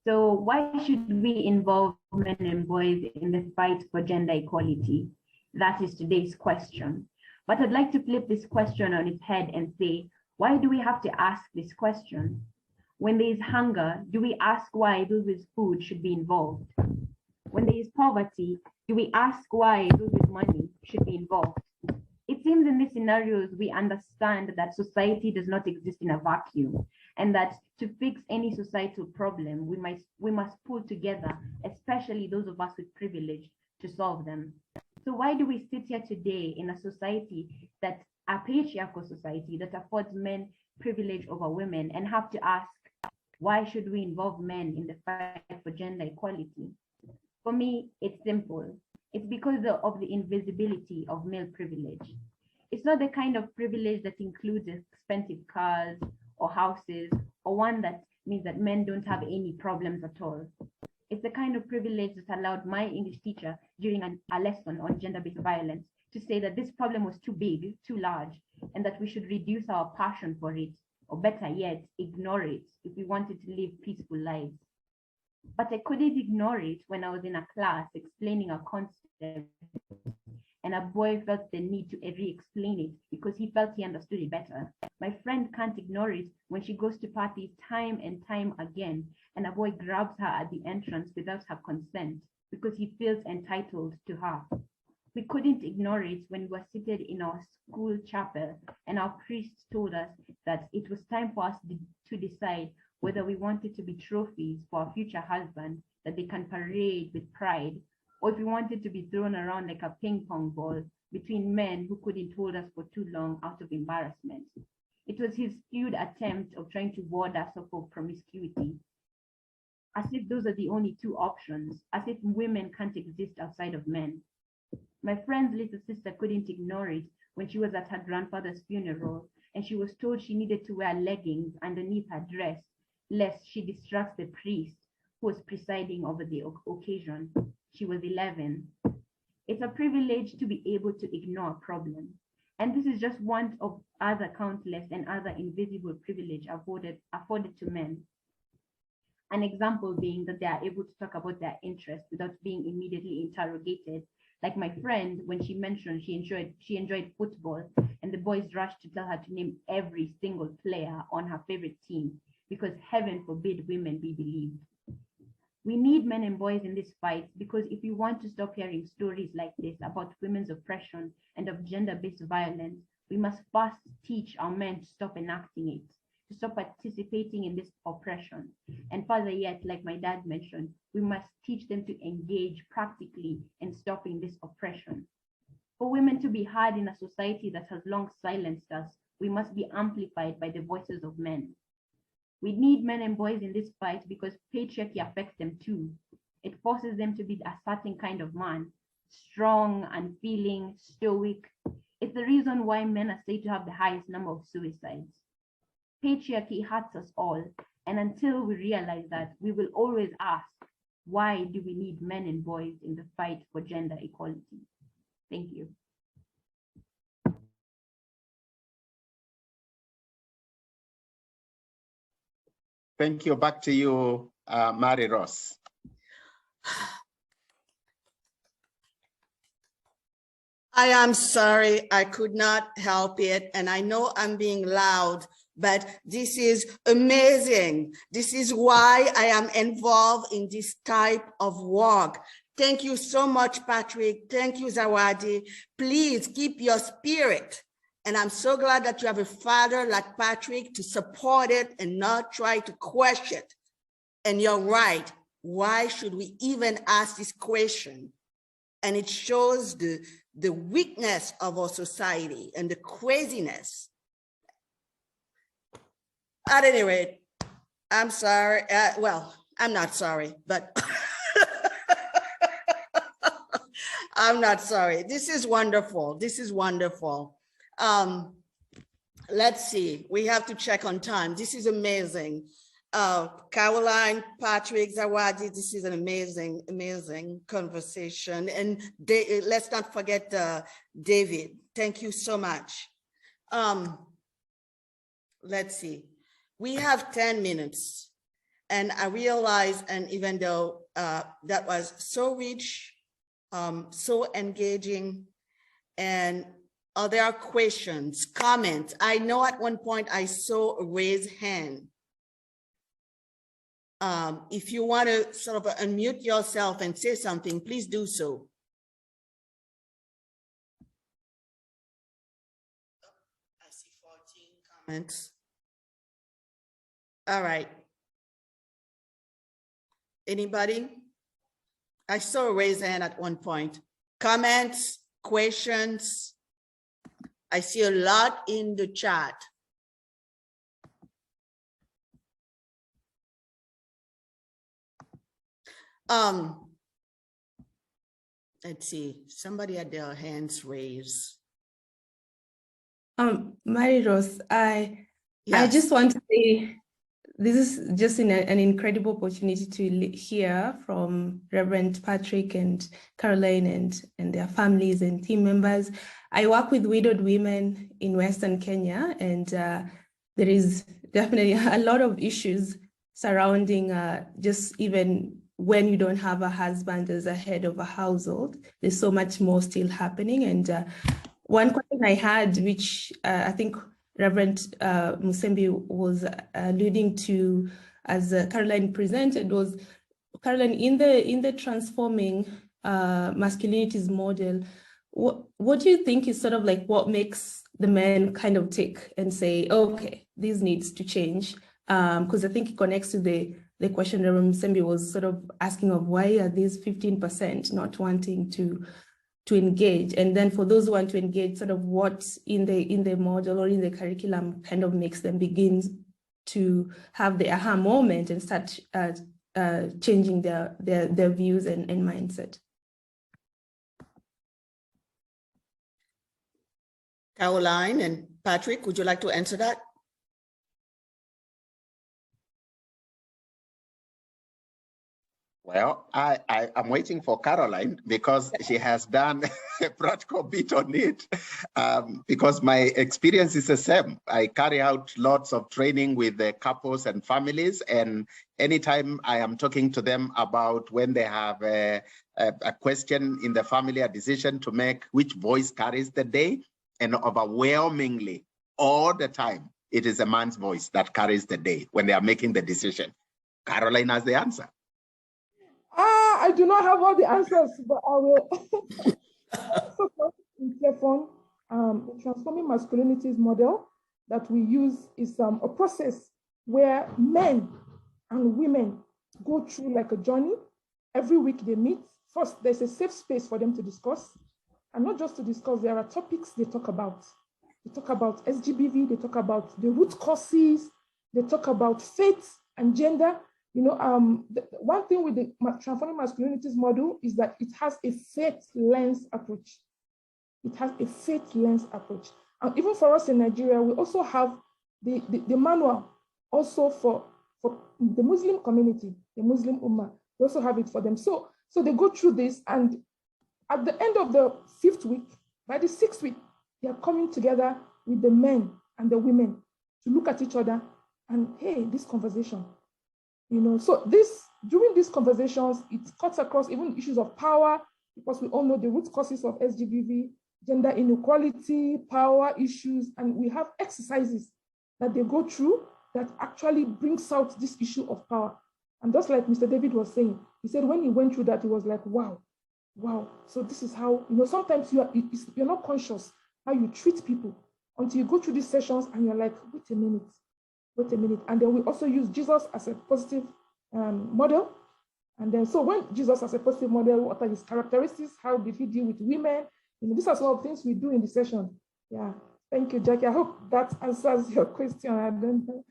I: So why should we involve men and boys in the fight for gender equality? That is today's question. But I'd like to flip this question on its head and say, why do we have to ask this question? When there is hunger, do we ask why those with food should be involved? When there is poverty, do we ask why those with money should be involved? It seems in these scenarios, we understand that society does not exist in a vacuum, and that to fix any societal problem, we must pull together, especially those of us with privilege, to solve them. So why do we sit here today in a society that, a patriarchal society that affords men privilege over women, and have to ask, why should we involve men in the fight for gender equality? For me, it's simple. It's because of the invisibility of male privilege. It's not the kind of privilege that includes expensive cars or houses, or one that means that men don't have any problems at all. It's the kind of privilege that allowed my English teacher during a lesson on gender-based violence to say that this problem was too big, too large, and that we should reduce our passion for it, or better yet, ignore it if we wanted to live peaceful lives. But I couldn't ignore it when I was in a class explaining a concept, and a boy felt the need to re-explain it because he felt he understood it better. My friend can't ignore it when she goes to parties time and time again, and a boy grabs her at the entrance without her consent because he feels entitled to her. We couldn't ignore it when we were seated in our school chapel and our priest told us that it was time for us to decide whether we wanted to be trophies for our future husband that they can parade with pride, or if we wanted to be thrown around like a ping pong ball between men who couldn't hold us for too long out of embarrassment. It was his skewed attempt of trying to ward us off of promiscuity, as if those are the only two options, as if women can't exist outside of men. My friend's little sister couldn't ignore it when she was at her grandfather's funeral, and she was told she needed to wear leggings underneath her dress, lest she distracts the priest who was presiding over the occasion. She was 11. It's a privilege to be able to ignore a problem. And this is just one of other countless and other invisible privilege afforded to men. An example being that they are able to talk about their interests without being immediately interrogated. Like my friend, when she mentioned she enjoyed football, and the boys rushed to tell her to name every single player on her favorite team, because heaven forbid women be believed. We need men and boys in this fight, because if we want to stop hearing stories like this about women's oppression and of gender-based violence, we must first teach our men to stop enacting it. to stop participating in this oppression. And further yet, like my dad mentioned, we must teach them to engage practically in stopping this oppression. For women to be heard in a society that has long silenced us, we must be amplified by the voices of men. We need men and boys in this fight because patriarchy affects them too. It forces them to be a certain kind of man, strong, unfeeling, stoic. It's the reason why men are said to have the highest number of suicides. Patriarchy hurts us all, and until we realize that, we will always ask, why do we need men and boys in the fight for gender equality? Thank you.
G: Thank you. Back to you, Mary Ross.
A: I am sorry, I could not help it. And I know I'm being loud, but this is amazing. This is why I am involved in this type of work. Thank you so much, Patrick. Thank you, Zawadi. Please keep your spirit. And I'm so glad that you have a father like Patrick to support it and not try to question it. And you're right. Why should we even ask this question? And it shows the weakness of our society and the craziness. At any rate, I'm sorry. Well, I'm not sorry, but I'm not sorry. This is wonderful. This is wonderful. Let's see. We have to check on time. This is amazing. Caroline, Patrick, Zawadi, this is an amazing, amazing conversation. And let's not forget David. Thank you so much. Let's see. We have 10 minutes. And I realize, and even though that was so rich, so engaging, and there are questions, comments. I know at one point I saw a raised hand. If you want to sort of unmute yourself and say something, please do so. I see 14 comments. All right. Anybody? I saw a raised hand at one point. Comments, questions? I see a lot in the chat. Let's see, somebody had their hands raised.
J: Mary Rose, I just want to say, this is just an incredible opportunity to hear from Reverend Patrick and Caroline and their families and team members. I work with widowed women in Western Kenya, and there is definitely a lot of issues surrounding just even when you don't have a husband as a head of a household. There's so much more still happening. And one question I had, which I think Reverend Musembi was alluding to as Caroline presented, was, Caroline, in the transforming masculinities model, what do you think is sort of like what makes the men kind of tick and say, okay, this needs to change? Because I think it connects to the question Reverend Musembi was sort of asking of, why are these 15% not wanting to engage? And then for those who want to engage, sort of what in the model or in the curriculum kind of makes them begin to have the aha moment and start changing their views and mindset.
A: Caroline and Patrick, would you like to answer that?
G: Well, I'm waiting for Caroline because she has done a practical bit on it, because my experience is the same. I carry out lots of training with the couples and families, and anytime I am talking to them about when they have a question in the family, a decision to make, which voice carries the day, and overwhelmingly, all the time, it is a man's voice that carries the day when they are making the decision. Caroline has the answer.
F: I do not have all the answers, but I will. So in Tearfund, the Transforming Masculinities model that we use is a process where men and women go through like a journey. Every week they meet. First, there's a safe space for them to discuss. And not just to discuss, there are topics they talk about. They talk about SGBV, they talk about the root causes, they talk about faith and gender. You know, one thing with the transforming masculinities model is that it has a faith lens approach. It has a faith lens approach. And even for us in Nigeria, we also have the manual also for the Muslim community, the Muslim Ummah. We also have it for them. So they go through this, and at the end of the 5th week, by the 6th week, they are coming together with the men and the women to look at each other and, hey, this conversation, you know. So during these conversations, it cuts across even issues of power, because we all know the root causes of SGBV, gender inequality, power issues, and we have exercises that they go through that actually brings out this issue of power. And just like Mr. David was saying, he said when he went through that, he was like, wow. So this is how, you know, sometimes you're not conscious how you treat people until you go through these sessions and you're like, wait a minute. And then we also use Jesus as a positive model. And then, so when Jesus as a positive model, what are his characteristics? How did he deal with women? You know, these are some of the things we do in the session. Yeah, thank you, Jackie. I hope that answers your question. I don't know.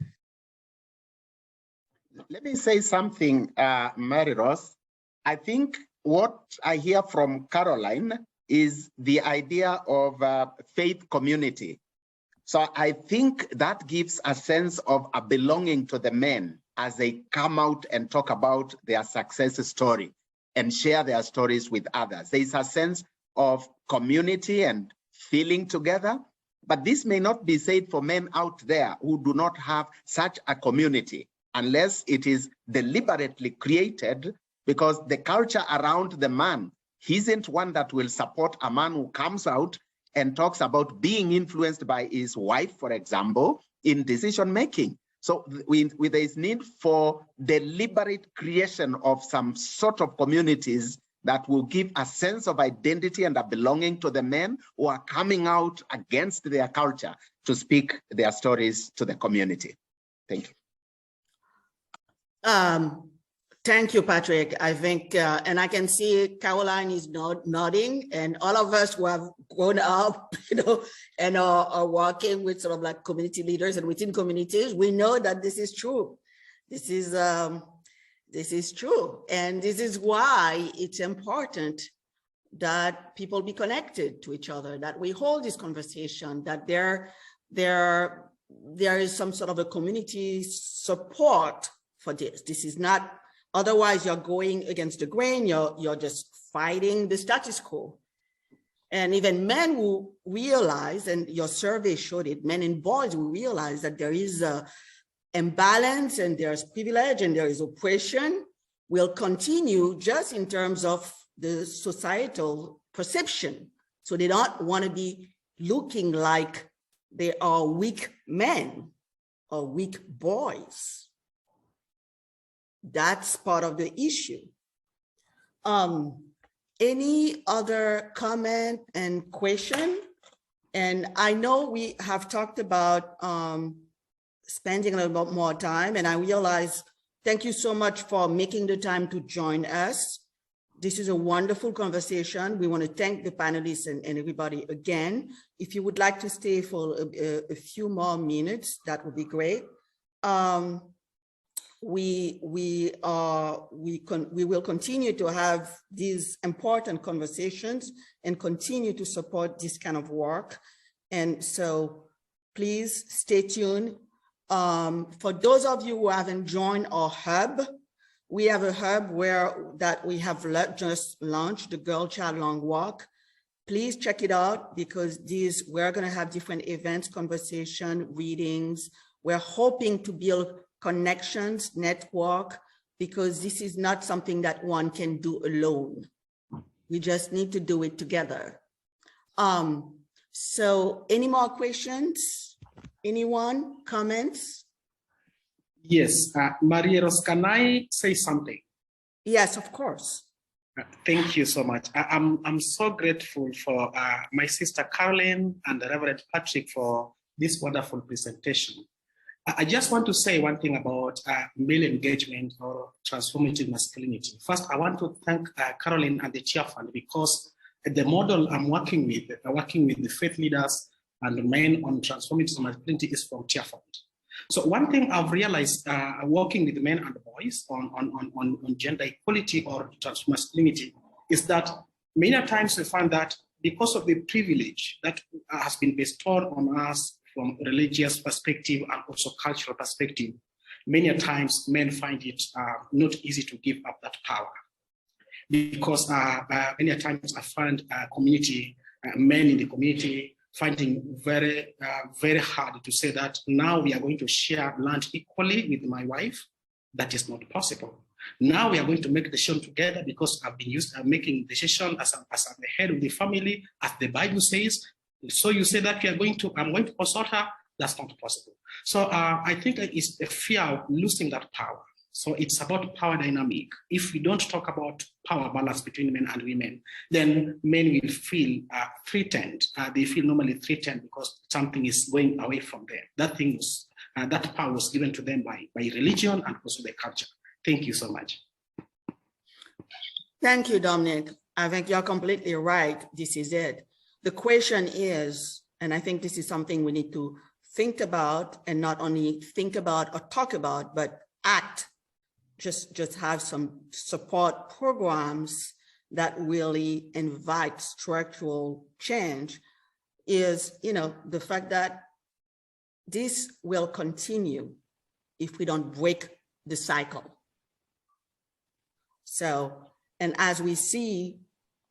G: Let me say something, Mary Rose. I think what I hear from Caroline is the idea of faith community. So I think that gives a sense of a belonging to the men as they come out and talk about their success story and share their stories with others. There is a sense of community and feeling together, but this may not be said for men out there who do not have such a community, unless it is deliberately created, because the culture around the man isn't one that will support a man who comes out and talks about being influenced by his wife, for example, in decision making. So there is need for deliberate creation of some sort of communities that will give a sense of identity and a belonging to the men who are coming out against their culture to speak their stories to the community. Thank you.
A: Thank you, Patrick. I think, and I can see Caroline is nodding, and all of us who have grown up, you know, and are working with sort of like community leaders and within communities, we know that this is true. This is true, and this is why it's important that people be connected to each other, that we hold this conversation, that there is some sort of a community support for this. This is not. Otherwise, you're going against the grain, you're just fighting the status quo. And even men who realize, and your survey showed it, men and boys who realize that there is a imbalance and there's privilege and there is oppression, will continue just in terms of the societal perception. So they don't want to be looking like they are weak men or weak boys. That's part of the issue. Any other comment and question? And I know we have talked about spending a little bit more time, and I realize, thank you so much for making the time to join us. This is a wonderful conversation. We want to thank the panelists and everybody again. If you would like to stay for a few more minutes, that would be great. We will continue to have these important conversations and continue to support this kind of work. And so please stay tuned. For those of you who haven't joined our hub, we have a hub that we have just launched, the Girl Child Long Walk. Please check it out, because we're going to have different events, conversation, readings. We're hoping to build connections, network, because this is not something that one can do alone. We just need to do it together. So any more questions? Anyone? Comments?
C: Yes, Maria Rose, can I say something?
A: Yes, of course.
C: Thank you so much. I'm so grateful for my sister Caroline and the Reverend Patrick for this wonderful presentation. I just want to say one thing about male engagement or transformative masculinity. First, I want to thank Caroline and the Tearfund, because the model I'm working with the faith leaders and the men on transformative masculinity is from Tearfund. So one thing I've realized working with men and boys on gender equality or masculinity is that many times we find that because of the privilege that has been bestowed on us from religious perspective and also cultural perspective, many times men find it not easy to give up that power. Because many times I find men in the community finding very hard to say that now we are going to share land equally with my wife. That is not possible. Now we are going to make a decision together because I've been used to making decision as the head of the family, as the Bible says. So you say that I'm going to consult her. That's not possible. So I think it's a fear of losing that power. So it's about power dynamic. If we don't talk about power balance between men and women, then men will feel threatened. They feel normally threatened because something is going away from them. That power was given to them by religion and also the culture. Thank you so much.
A: Thank you, Dominic. I think you're completely right. This is it. The question is, and I think this is something we need to think about, and not only think about or talk about, but act. Just have some support programs that really invite structural change, is, the fact that this will continue if we don't break the cycle. So, and as we see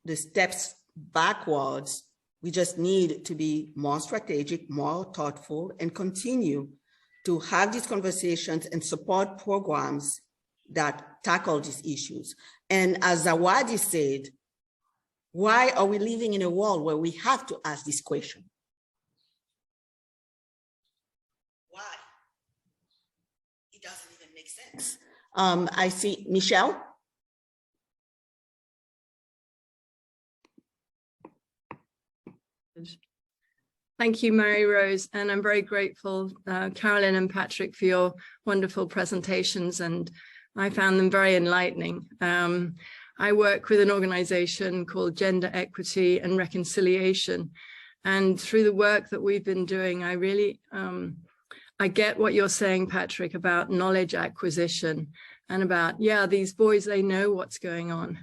A: the steps backwards, we just need to be more strategic, more thoughtful, and continue to have these conversations and support programs that tackle these issues. And as Zawadi said, why are we living in a world where we have to ask this question? Why? It doesn't even make sense. I see Michelle.
K: Thank you, Mary Rose, and I'm very grateful, Caroline and Patrick, for your wonderful presentations, and I found them very enlightening. I work with an organization called Gender Equity and Reconciliation, and through the work that we've been doing, I really, I get what you're saying, Patrick, about knowledge acquisition and about, yeah, these boys, they know what's going on.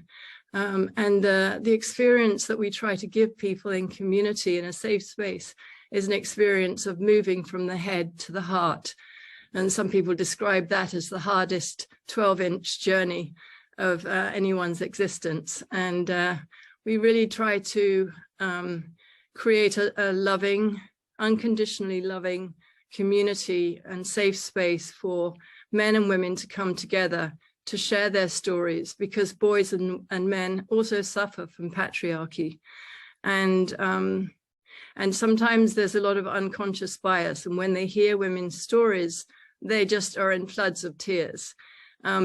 K: And the experience that we try to give people in community in a safe space is an experience of moving from the head to the heart. And some people describe that as the hardest 12-inch journey of anyone's existence. And we really try to create a loving, unconditionally loving community and safe space for men and women to come together to share their stories, because boys and men also suffer from patriarchy. And sometimes there's a lot of unconscious bias. And when they hear women's stories, they just are in floods of tears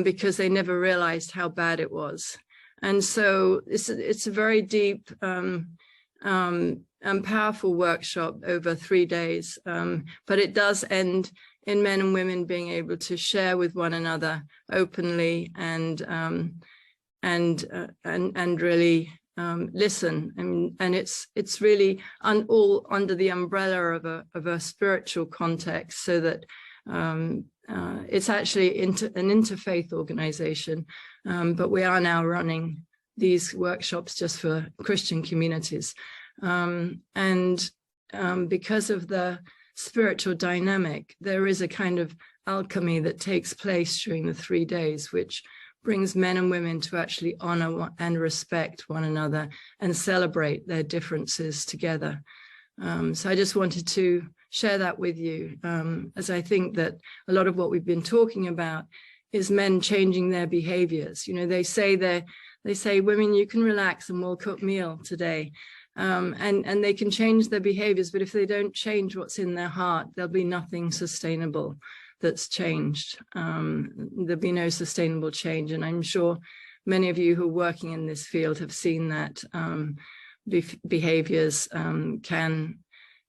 K: because they never realized how bad it was. And so it's a very deep and powerful workshop over 3 days, but it does end in men and women being able to share with one another openly and really listen. And it's really all under the umbrella of a spiritual context, so that it's actually an interfaith organization, but we are now running these workshops just for Christian communities. Because of the spiritual dynamic, there is a kind of alchemy that takes place during the 3 days, which brings men and women to actually honor and respect one another and celebrate their differences together. So I just wanted to share that with you, as I think that a lot of what we've been talking about is men changing their behaviors. You know, they say, women, you can relax and we'll cook meal today. And they can change their behaviors, but if they don't change what's in their heart, there'll be nothing sustainable that's changed. There'll be no sustainable change. And I'm sure many of you who are working in this field have seen that behaviors can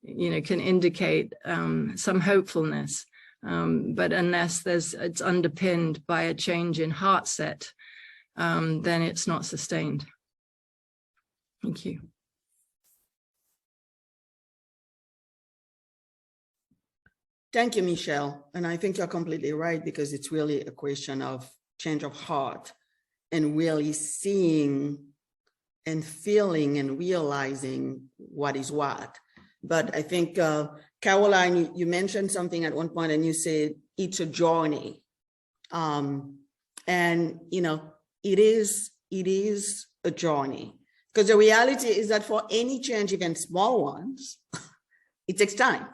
K: you know, can indicate some hopefulness. But unless it's underpinned by a change in heart set, then it's not sustained. Thank you.
A: Thank you, Michelle. And I think you're completely right, because it's really a question of change of heart and really seeing and feeling and realizing what is what. But I think, Caroline, you mentioned something at one point and you said it's a journey. And, you know, it is a journey, because the reality is that for any change, even small ones, it takes time.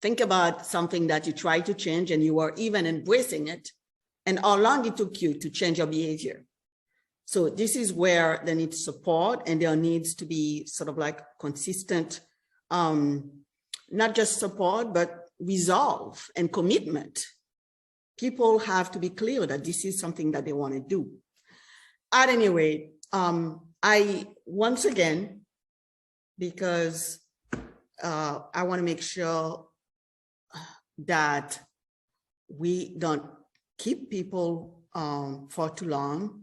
A: Think about something that you try to change and you are even embracing it, and how long it took you to change your behavior. So this is where there needs support, and there needs to be sort of like consistent, not just support, but resolve and commitment. People have to be clear that this is something that they want to do. At any rate, I, once again, because I want to make sure that we don't keep people for too long,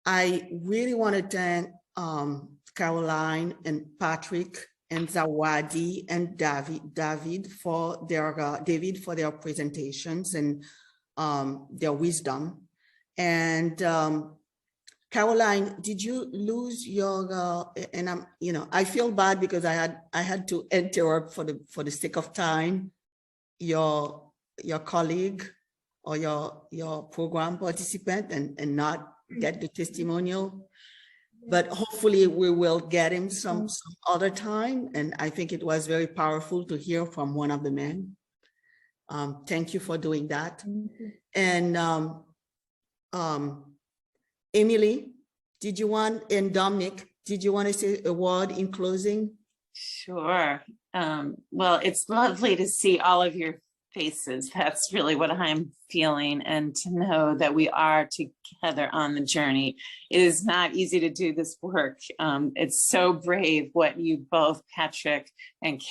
A: I really want to thank Caroline and Patrick and Zawadi and David for their presentations and their wisdom. And Caroline, did you lose your? And I'm, you know, I feel bad because I had to interrupt for the sake of time your colleague or your program participant and not get the testimonial. But hopefully we will get him some other time. And I think it was very powerful to hear from one of the men. Thank you for doing that. And Emily, did you want, and Dominic, did you want to say a word in closing?
B: Sure. Well, it's lovely to see all of your faces. That's really what I'm feeling, and to know that we are together on the journey. It is not easy to do this work. It's so brave what you both, Patrick and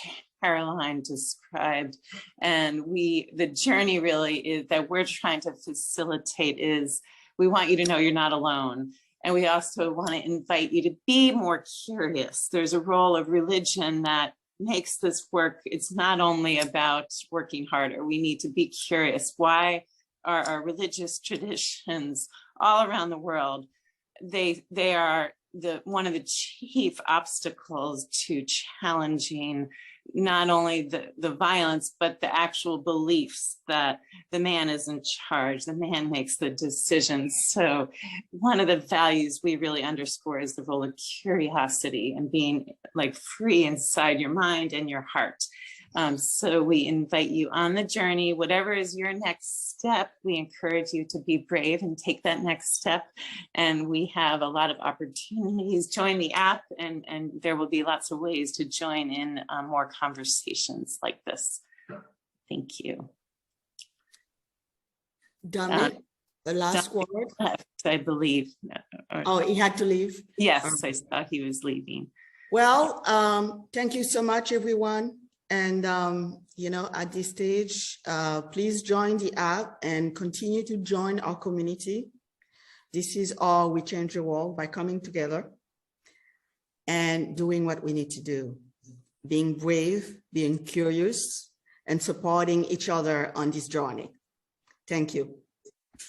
B: Caroline, described. And the journey really is that we're trying to facilitate is, we want you to know you're not alone. And we also want to invite you to be more curious. There's a role of religion that makes this work. It's not only about working harder. We need to be curious. Why are our religious traditions all around the world, they are one of the chief obstacles to challenging not only the violence, but the actual beliefs that the man is in charge, the man makes the decisions. So one of the values we really underscore is the role of curiosity and being like free inside your mind and your heart. So we invite you on the journey. Whatever is your next step, we encourage you to be brave and take that next step. And we have a lot of opportunities. Join the app, and there will be lots of ways to join in more conversations like this. Thank you.
A: Dominic, the last word?
B: I believe.
A: Oh, he had to leave?
B: Yes, I saw he was leaving.
A: Well, thank you so much, everyone. And, you know, at this stage, please join the app and continue to join our community. This is how we change the world, by coming together and doing what we need to do. Being brave, being curious, and supporting each other on this journey. Thank you.